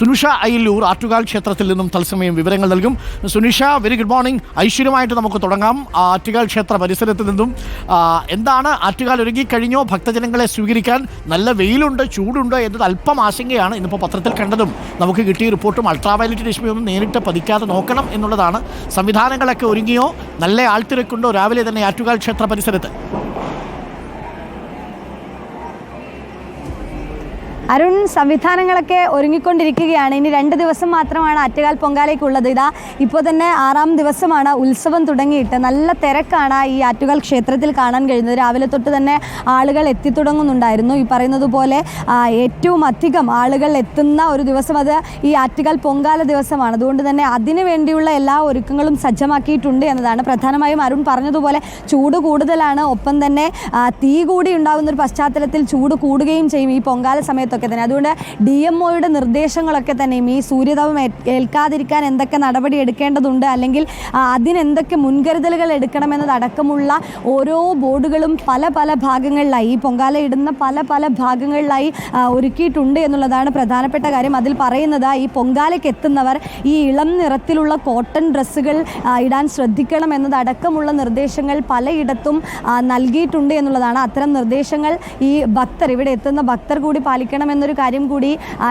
സുനിഷ അയ്യല്ലൂർ ആറ്റുകാൽ ക്ഷേത്രത്തിൽ നിന്നും തത്സമയം വിവരങ്ങൾ നൽകും. Sunisha, very good morning. ഐശ്വര്യമായിട്ട് നമുക്ക് തുടങ്ങാം. ആറ്റുകാൽ ക്ഷേത്ര പരിസരത്ത് നിന്നും എന്താണ്, ആറ്റുകാൽ ഒരുങ്ങിക്കഴിഞ്ഞോ ഭക്തജനങ്ങളെ സ്വീകരിക്കാൻ? നല്ല വെയിലുണ്ട്, ചൂടുണ്ട് എന്നത് അല്പം ആശങ്കയാണ്. ഇന്നിപ്പോൾ പത്രത്തിൽ കണ്ടതും നമുക്ക് കിട്ടിയ റിപ്പോർട്ടും അൾട്രാവയലറ്റ് രശ്മിയൊന്നും നേരിട്ട് പതിക്കാതെ നോക്കണം എന്നുള്ളതാണ്. സംവിധാനങ്ങളൊക്കെ ഒരുങ്ങിയോ? നല്ല ആൾത്തിരക്കുണ്ടോ രാവിലെ തന്നെ ആറ്റുകാൽ ക്ഷേത്ര പരിസരത്ത്? അരുൺ, സംവിധാനങ്ങളൊക്കെ ഒരുങ്ങിക്കൊണ്ടിരിക്കുകയാണ്. ഇനി 2 ദിവസം മാത്രമാണ് ആറ്റുകാൽ പൊങ്കാലയ്ക്കുള്ളത്. ഇതാ ഇപ്പോൾ തന്നെ 6ാം ദിവസമാണ് ഉത്സവം തുടങ്ങിയിട്ട്. നല്ല തിരക്കാണ് ഈ ആറ്റുകാൽ ക്ഷേത്രത്തിൽ കാണാൻ കഴിയുന്നത്. രാവിലെ തൊട്ട് തന്നെ ആളുകൾ എത്തിത്തുടങ്ങുന്നുണ്ടായിരുന്നു. ഈ പറയുന്നത് പോലെ ഏറ്റവും അധികം ആളുകൾ എത്തുന്ന ഒരു ദിവസം അത് ഈ ആറ്റുകാൽ പൊങ്കാല ദിവസമാണ്. അതുകൊണ്ട് തന്നെ അതിനു വേണ്ടിയുള്ള എല്ലാ ഒരുക്കങ്ങളും സജ്ജമാക്കിയിട്ടുണ്ട് എന്നതാണ്. പ്രധാനമായും അരുൺ പറഞ്ഞതുപോലെ ചൂട് കൂടുതലാണ്. ഒപ്പം തന്നെ തീ കൂടി ഉണ്ടാകുന്ന ഒരു പശ്ചാത്തലത്തിൽ ചൂട് കൂടുകയും ചെയ്യും ഈ പൊങ്കാല സമയത്തൊക്കെ തന്നെ. അതുകൊണ്ട് DMOയുടെ നിർദ്ദേശങ്ങളൊക്കെ തന്നെയും ഈ സൂര്യതാപം ഏൽക്കാതിരിക്കാൻ എന്തൊക്കെ നടപടി എടുക്കേണ്ടതുണ്ട്, അല്ലെങ്കിൽ അതിനെന്തൊക്കെ മുൻകരുതലുകൾ എടുക്കണമെന്നതടക്കമുള്ള ഓരോ ബോർഡുകളും പല പല ഭാഗങ്ങളിലായി, ഈ പൊങ്കാല ഇടുന്ന പല പല ഭാഗങ്ങളിലായി ഒരുക്കിയിട്ടുണ്ട് എന്നുള്ളതാണ് പ്രധാനപ്പെട്ട കാര്യം. അതിൽ പറയുന്നത് ഈ പൊങ്കാലയ്ക്ക് എത്തുന്നവർ ഈ ഇളം നിറത്തിലുള്ള കോട്ടൺ ഡ്രസ്സുകൾ ഇടാൻ ശ്രദ്ധിക്കണം എന്നതടക്കമുള്ള നിർദ്ദേശങ്ങൾ പലയിടത്തും നൽകിയിട്ടുണ്ട് എന്നുള്ളതാണ്. അത്തരം നിർദ്ദേശങ്ങൾ ഈ ഭക്തർ, ഇവിടെ എത്തുന്ന ഭക്തർ കൂടി പാലിക്കണം എന്നൊരു കാര്യം കൂടി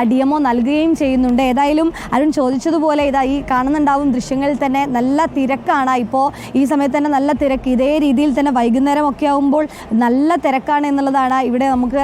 DMO നൽകുകയും ചെയ്യുന്നുണ്ട്. ഏതായാലും അരുൺ ചോദിച്ചതുപോലെ ഇതാ ഈ കാണുന്നുണ്ടാവും ദൃശ്യങ്ങളിൽ തന്നെ നല്ല തിരക്കാണ്. ഇപ്പോൾ ഈ സമയത്ത് തന്നെ നല്ല തിരക്ക്. ഇതേ രീതിയിൽ തന്നെ വൈകുന്നേരം ഒക്കെ ആകുമ്പോൾ നല്ല തിരക്കാണ് എന്നുള്ളതാണ് ഇവിടെ നമുക്ക്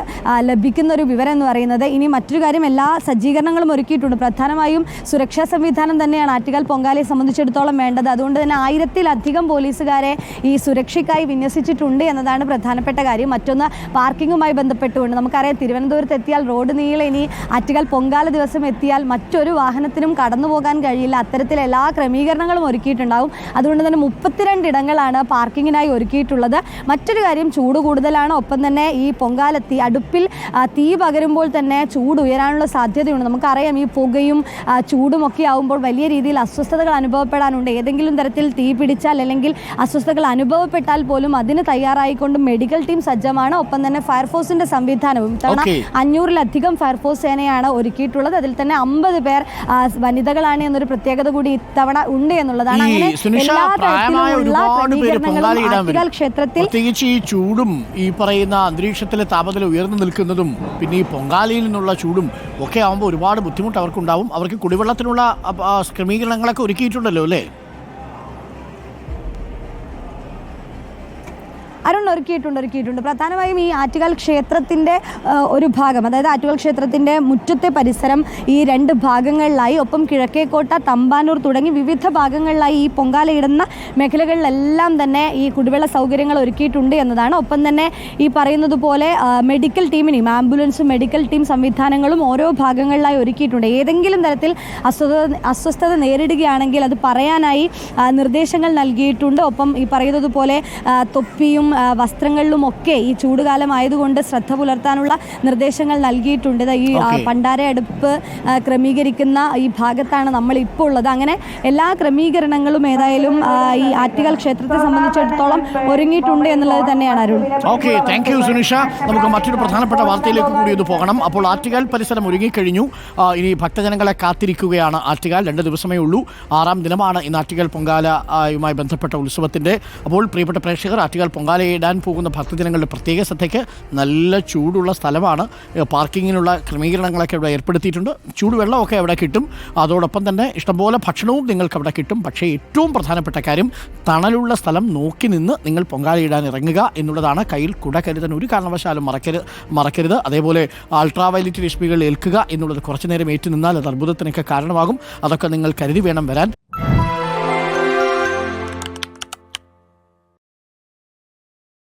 ലഭിക്കുന്ന ഒരു വിവരം എന്ന് പറയുന്നത്. ഇനി മറ്റൊരു കാര്യം, എല്ലാ സജ്ജീകരണങ്ങളും ഒരുക്കിയിട്ടുണ്ട്. പ്രധാനമായും സുരക്ഷാ സംവിധാനം തന്നെയാണ് ആറ്റുകാൽ പൊങ്കാലയെ സംബന്ധിച്ചിടത്തോളം വേണ്ടത്. അതുകൊണ്ട് തന്നെ 1000-ലധികം പോലീസുകാരെ ഈ സുരക്ഷയ്ക്കായി വിന്യസിച്ചിട്ടുണ്ട് എന്നതാണ് പ്രധാനപ്പെട്ട കാര്യം. മറ്റൊന്ന്, പാർക്കിങ്ങുമായി ബന്ധപ്പെട്ടുകൊണ്ട് നമുക്കറിയാം, തിരുവനന്തപുരത്ത് എത്തിയാൽ റോഡ് നീളെ ഇനി ആറ്റുകാൽ പൊങ്കാല ദിവസം എത്തിയാൽ മറ്റൊരു വാഹനത്തിനും കടന്നു പോകാൻ കഴിയില്ല. അത്തരത്തിൽ എല്ലാ ക്രമീകരണങ്ങളും ഒരുക്കിയിട്ടുണ്ടാവും. അതുകൊണ്ട് തന്നെ 32 ഇടങ്ങളാണ് പാർക്കിങ്ങിനായി ഒരുക്കിയിട്ടുള്ളത്. മറ്റൊരു കാര്യം, ചൂട് കൂടുതലാണ്. ഒപ്പം തന്നെ ഈ പൊങ്കാലത്തി അടുപ്പിൽ തീ പകരുമ്പോൾ തന്നെ ചൂട് ഉയരാനുള്ള സാധ്യതയുണ്ട്. നമുക്കറിയാം, ഈ പുകയും ചൂടും ഒക്കെ ആകുമ്പോൾ വലിയ രീതിയിൽ അസ്വസ്ഥതകൾ അനുഭവപ്പെടാനുണ്ട്. ഏതെങ്കിലും തരത്തിൽ തീ പിടിച്ചാൽ അല്ലെങ്കിൽ അസ്വസ്ഥതകൾ അനുഭവപ്പെട്ടാൽ പോലും അതിന് തയ്യാറായിക്കൊണ്ട് മെഡിക്കൽ ടീം സജ്ജമാണ്. ഒപ്പം തന്നെ ഫയർഫോഴ്സിന്റെ സംവിധാനവും ഇത്തവണ 500-ലധികം ഫയർഫോഴ്സ് സേനയാണ് ഒരുക്കിയിട്ടുള്ളത്. അതിൽ തന്നെ 50 പേർ വനിതകളാണ് എന്നൊരു പ്രത്യേകത കൂടി ഇത്തവണ ഉണ്ട് എന്നുള്ളതാണ്. അങ്ങനെ എല്ലാ തരത്തിലുള്ള ക്രമീകരണങ്ങളും ക്ഷേത്രത്തിൽ, പ്രത്യേകിച്ച് ഈ ചൂടും ഈ പറയുന്ന അന്തരീക്ഷത്തിലെ താപനില ഉയർന്നു നിൽക്കുന്നതും പിന്നെ ഈ പൊങ്കാലയിൽ നിന്നുള്ള ചൂടും ഒക്കെ ആകുമ്പോൾ ഒരുപാട് ബുദ്ധിമുട്ട് അവർക്കുണ്ടാവും. അവർക്ക് കുടിവെള്ളത്തിനുള്ള ക്രമീകരണങ്ങളൊക്കെ ഒരുക്കിയിട്ടുണ്ടല്ലോ അല്ലേ? അരുൺ, ഒരുക്കിയിട്ടുണ്ട്. പ്രധാനമായും ഈ ആറ്റുകാൽ ക്ഷേത്രത്തിൻ്റെ ഒരു ഭാഗം, അതായത് ആറ്റുകാൽ ക്ഷേത്രത്തിൻ്റെ മുറ്റത്തെ പരിസരം ഈ 2 ഭാഗങ്ങളിലായി, ഒപ്പം കിഴക്കേക്കോട്ട, തമ്പാനൂർ തുടങ്ങി വിവിധ ഭാഗങ്ങളിലായി ഈ പൊങ്കാലയിടുന്ന മേഖലകളിലെല്ലാം തന്നെ ഈ കുടിവെള്ള സൗകര്യങ്ങൾ ഒരുക്കിയിട്ടുണ്ട് എന്നതാണ്. ഒപ്പം തന്നെ ഈ പറയുന്നത് പോലെ മെഡിക്കൽ ടീമിനെയും, ആംബുലൻസും മെഡിക്കൽ ടീം സംവിധാനങ്ങളും ഓരോ ഭാഗങ്ങളിലായി ഒരുക്കിയിട്ടുണ്ട്. ഏതെങ്കിലും തരത്തിൽ അസ്വസ്ഥത നേരിടുകയാണെങ്കിൽ അത് പറയാനായി നിർദ്ദേശങ്ങൾ നൽകിയിട്ടുണ്ട്. ഒപ്പം ഈ പറയുന്നത് പോലെ തൊപ്പിയും വസ്ത്രങ്ങളിലുമൊക്കെ ഈ ചൂടുകാലം ആയതുകൊണ്ട് ശ്രദ്ധ പുലർത്താനുള്ള നിർദ്ദേശങ്ങൾ നൽകിയിട്ടുണ്ട്. ഈ പണ്ടാര അടുപ്പ് ക്രമീകരിക്കുന്ന ഈ ഭാഗത്താണ് നമ്മൾ ഇപ്പോൾ ഉള്ളത്. അങ്ങനെ എല്ലാ ക്രമീകരണങ്ങളും ഏതായാലും ഈ ആറ്റുകാൽ ക്ഷേത്രത്തെ സംബന്ധിച്ചിടത്തോളം ഒരുങ്ങിയിട്ടുണ്ട് എന്നുള്ളത് തന്നെയാണ് Arun. Okay, thank you Sunisha. നമുക്ക് മറ്റൊരു പ്രധാനപ്പെട്ട വാർത്തയിലേക്ക് കൂടി ഇത് പോകണം. അപ്പോൾ ആറ്റുകാൽ പരിസരം ഒരുങ്ങിക്കഴിഞ്ഞു. ഇനി ഭക്തജനങ്ങളെ കാത്തിരിക്കുകയാണ് ആറ്റുകാൽ. 2 ദിവസമേ ഉള്ളൂ. 6ാം ദിനമാണ് ഇന്ന് ആറ്റുകാൽ പൊങ്കാലയുമായി ബന്ധപ്പെട്ട ഉത്സവത്തിൻ്റെ. അപ്പോൾ പ്രിയപ്പെട്ട പ്രേക്ഷകർ, ആറ്റുകാൽ പൊങ്കാല ഇടാൻ പോകുന്ന ഭക്തജനങ്ങളുടെ പ്രത്യേക ശ്രദ്ധയ്ക്ക്, നല്ല ചൂടുള്ള സ്ഥലമാണ്. പാർക്കിങ്ങിനുള്ള ക്രമീകരണങ്ങളൊക്കെ ഇവിടെ ഏർപ്പെടുത്തിയിട്ടുണ്ട്. ചൂടുവെള്ളമൊക്കെ അവിടെ കിട്ടും. അതോടൊപ്പം തന്നെ ഇഷ്ടംപോലെ ഭക്ഷണവും നിങ്ങൾക്ക് അവിടെ കിട്ടും. പക്ഷേ ഏറ്റവും പ്രധാനപ്പെട്ട കാര്യം, തണലുള്ള സ്ഥലം നോക്കി നിന്ന് നിങ്ങൾ പൊങ്കാലയിടാൻ ഇറങ്ങുക എന്നുള്ളതാണ്. കയ്യിൽ കുട കരുതാൻ ഒരു കാരണവശാലും മറക്കരുത്. അതേപോലെ അൾട്രാവയലറ്റ് രശ്മികൾ ഏൽക്കുക എന്നുള്ളത് കുറച്ചു നേരം ഏറ്റു നിന്നാൽ അത് അർബുദത്തിനൊക്കെ കാരണമാകും. അതൊക്കെ നിങ്ങൾ കരുതി വേണം വരാൻ.